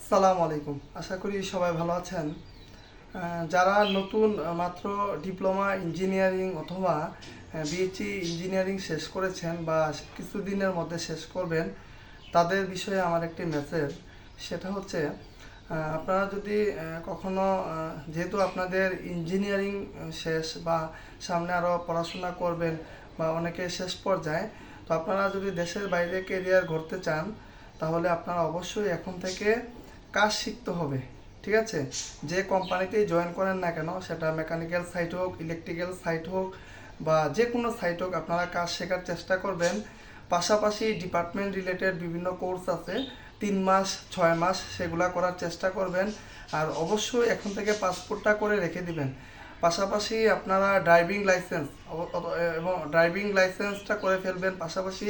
সালাম আলাইকুম। আশা করি সবাই ভালো আছেন। যারা নতুন মাত্র ডিপ্লোমা ইঞ্জিনিয়ারিং অথবা বিএসসি ইঞ্জিনিয়ারিং শেষ করেছেন বা কিছুদিনের মধ্যে শেষ করবেন, তাদের বিষয়ে আমার একটি মেসেজ। সেটা হচ্ছে আপনারা যদি কখনো যেহেতু আপনাদের ইঞ্জিনিয়ারিং শেষ বা সামনে আরও পড়াশোনা করবেন বা অনেকে শেষ পর্যায়ে, তো আপনারা যদি দেশের বাইরে কেরিয়ার গড়তে চান, তাহলে আপনারা অবশ্যই এখন থেকে কাজ শিখতে হবে। ঠিক আছে, যে কোম্পানিতেই জয়েন করেন না কেন, সেটা মেকানিক্যাল সাইট হোক, ইলেকট্রিক্যাল সাইট হোক বা যে কোনো সাইট হোক, আপনারা কাজ শেখার চেষ্টা করবেন। পাশাপাশি ডিপার্টমেন্ট রিলেটেড বিভিন্ন কোর্স আছে, 3 মাস 6 মাস সেগুলা করার চেষ্টা করবেন। আর অবশ্যই এখন থেকে পাসপোর্টটা করে রেখে দিবেন। পাশাপাশি আপনারা ড্রাইভিং লাইসেন্স এবং ড্রাইভিং লাইসেন্সটা করে ফেলবেন, পাশাপাশি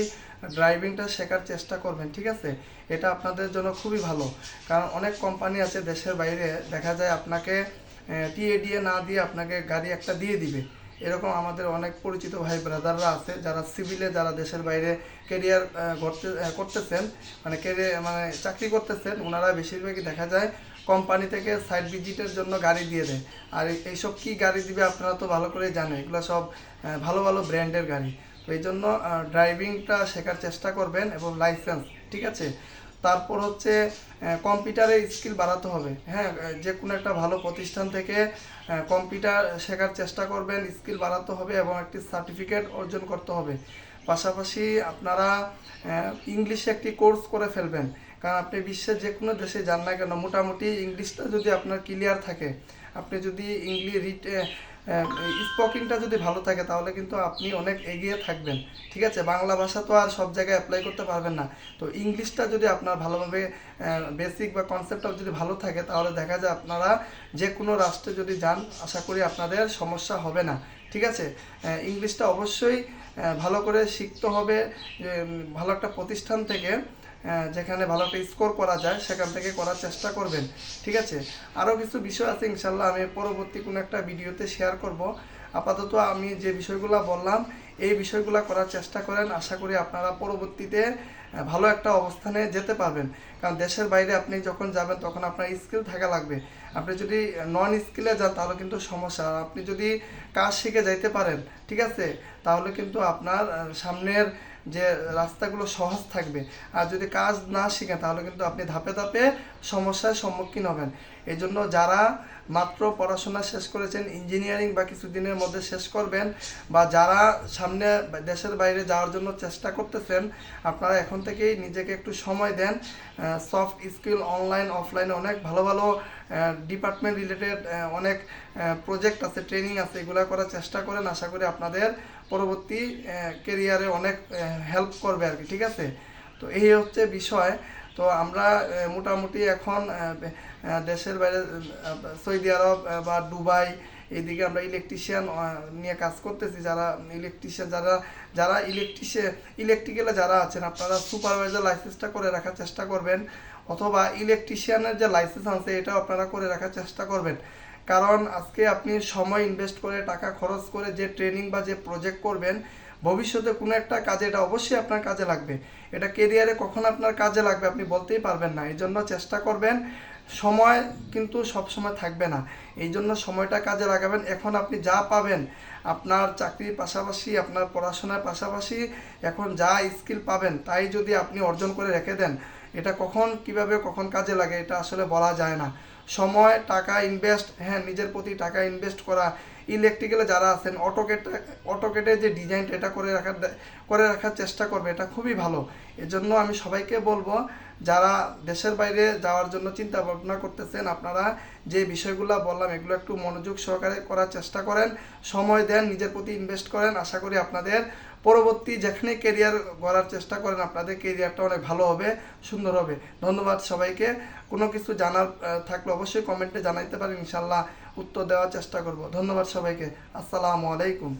ড্রাইভিংটা শেখার চেষ্টা করবেন। ঠিক আছে, এটা আপনাদের জন্য খুবই ভালো। কারণ অনেক কোম্পানি আছে দেশের বাইরে, দেখা যায় আপনাকে টিএডিএ না দিয়ে আপনাকে গাড়ি একটা দিয়ে দিবে। এরকম আমাদের অনেক পরিচিত ভাই ব্রাদাররা আছে যারা সিভিলে, যারা দেশের বাইরে কেরিয়ার করতেছেন, মানে চাকরি করতেছেন, ওনারা বেশিরভাগই দেখা যায় কোম্পানি থেকে সাইট ভিজিটের জন্য গাড়ি দিয়ে দেয়। আর এইসব কি গাড়ি দিবে আপনারা তো ভালো করেই জানেন, এগুলো সব ভালো ভালো ব্র্যান্ডের গাড়ি। তো এই জন্য ড্রাইভিংটা শেখার চেষ্টা করবেন এবং লাইসেন্স। ঠিক আছে, তারপর হচ্ছে কম্পিউটারে স্কিল বাড়াতে হবে। হ্যাঁ, যে কোনো একটা ভালো প্রতিষ্ঠান থেকে কম্পিউটার শেখার চেষ্টা করবেন, স্কিল বাড়াতে হবে এবং একটি সার্টিফিকেট অর্জন করতে হবে। পাশাপাশি আপনারা ইংলিশে একটি কোর্স করে ফেলবেন। কারণ আপনি বিশ্বের যে কোনো দেশে যান না কেন, মোটামুটি ইংলিশটা যদি আপনার ক্লিয়ার থাকে, আপনি যদি স্পোকিংটা যদি ভালো থাকে, তাহলে কিন্তু আপনি অনেক এগিয়ে থাকবেন। ঠিক আছে, বাংলা ভাষা তো আর সব জায়গায় অ্যাপ্লাই করতে পারবেন না। তো ইংলিশটা যদি আপনার ভালোভাবে বেসিক বা কনসেপ্টটা যদি ভালো থাকে, তাহলে দেখা যায় আপনারা যে কোনো রাষ্ট্রে যদি যান, আশা করি আপনাদের সমস্যা হবে না। ঠিক আছে, ইংলিশটা অবশ্যই ভালো করে শিখতে হবে। ভালো একটা প্রতিষ্ঠান থেকে, যেখানে ভালো একটা স্কোর করা যায়, সেখান থেকে করার চেষ্টা করবেন। ঠিক আছে, আরও কিছু বিষয় আছে, ইনশাল্লাহ আমি পরবর্তী কোনো একটা ভিডিওতে শেয়ার করব। আপাতত আমি যে বিষয়গুলো বললাম, এই বিষয়গুলো করার চেষ্টা করেন। আশা করি আপনারা পরবর্তীতে ভালো একটা অবস্থানে যেতে পারবেন। কারণ দেশের বাইরে আপনি যখন যাবেন, তখন আপনার স্কিল থাকা লাগবে। আপনি যদি নন স্কিলে যান, তাহলে কিন্তু সমস্যা। আর আপনি যদি কাজ শিখে যাইতে পারেন, ঠিক আছে, তাহলে কিন্তু আপনার সামনের যে রাস্তাগুলো সহজ থাকবে। আর যদি কাজ না শিখেন, তাহলে কিন্তু আপনি ধাপে ধাপে সমস্যার সম্মুখীন হবেন। এই জন্য যারা মাত্র পড়াশোনা শেষ করেছেন, ইঞ্জিনিয়ারিং বা কিছুদিনের মধ্যে শেষ করবেন, বা যারা সামনে দেশের বাইরে যাওয়ার জন্য চেষ্টা করতেছেন, আপনারা এখন থেকেই নিজেকে একটু সময় দেন। সফট স্কিল অনলাইন অফলাইনে অনেক ভালো ভালো ডিপার্টমেন্ট রিলেটেড অনেক প্রজেক্ট আছে, ট্রেনিং আছে, এগুলো করার চেষ্টা করেন। আশা করি আপনাদের পরবর্তী কেরিয়ারে অনেক হেল্প করবে আর কি। ঠিক আছে, তো এই হচ্ছে বিষয়। তো আমরা মোটামুটি এখন দেশের বাইরে সৌদি আরব বা দুবাই, এইদিকে আমরা ইলেকট্রিশিয়ান নিয়ে কাজ করতেছি। যারা ইলেকট্রিশিয়ান, যারা ইলেকট্রিক্যালে যারা আছেন, আপনারা সুপারভাইজার লাইসেন্সটা করে রাখার চেষ্টা করবেন, অথবা ইলেকট্রিশিয়ানের যে লাইসেন্স আছে এটাও আপনারা করে রাখার চেষ্টা করবেন। কারণ আজকে আপনি সময় ইনভেস্ট করে, টাকা খরচ করে যে ট্রেনিং বা যে প্রজেক্ট করবেন, ভবিষ্যতে কোনো একটা কাজে এটা অবশ্যই আপনার কাজে লাগবে। এটা কেরিয়ারে কখন আপনার কাজে লাগবে আপনি বলতেই পারবেন না। এই জন্য চেষ্টা করবেন, সময় কিন্তু সব সময় থাকবে না, এই জন্য সময়টা কাজে লাগাবেন। এখন আপনি যা পাবেন, আপনার চাকরির পাশাপাশি, আপনার পড়াশোনার পাশাপাশি এখন যা স্কিল পাবেন, তাই যদি আপনি অর্জন করে রেখে দেন, এটা কখন কিভাবে কখন কাজে লাগে এটা আসলে বলা যায় না। সময়, টাকা ইনভেস্ট, হ্যাঁ, নিজের প্রতি টাকা ইনভেস্ট করা। ইলেকট্রিক্যালে যারা আছেন, অটোকেটের যে ডিজাইনটা, এটা করে রাখার চেষ্টা করবে, এটা খুবই ভালো। এজন্য আমি সবাইকে বলবো, যারা দেশের বাইরে যাওয়ার জন্য চিন্তা ভাবনা করতেছেন, আপনারা যে বিষয়গুলো বললাম, এগুলো একটু মনোযোগ সহকারে করার চেষ্টা করেন, সময় দেন, নিজের প্রতি ইনভেস্ট করেন। আশা করি আপনাদের পরবর্তী যেখানে কেরিয়ার গড়ার চেষ্টা করেন, আপনাদের কেরিয়ারটা অনেক ভালো হবে, সুন্দর হবে। ধন্যবাদ সবাইকে। কোনো কিছু জানার থাকলে অবশ্যই কমেন্টে জানাইতে পারেন, ইনশাল্লাহ উত্তর দেওয়ার চেষ্টা করব। ধন্যবাদ সবাইকে। আসসালামু আলাইকুম।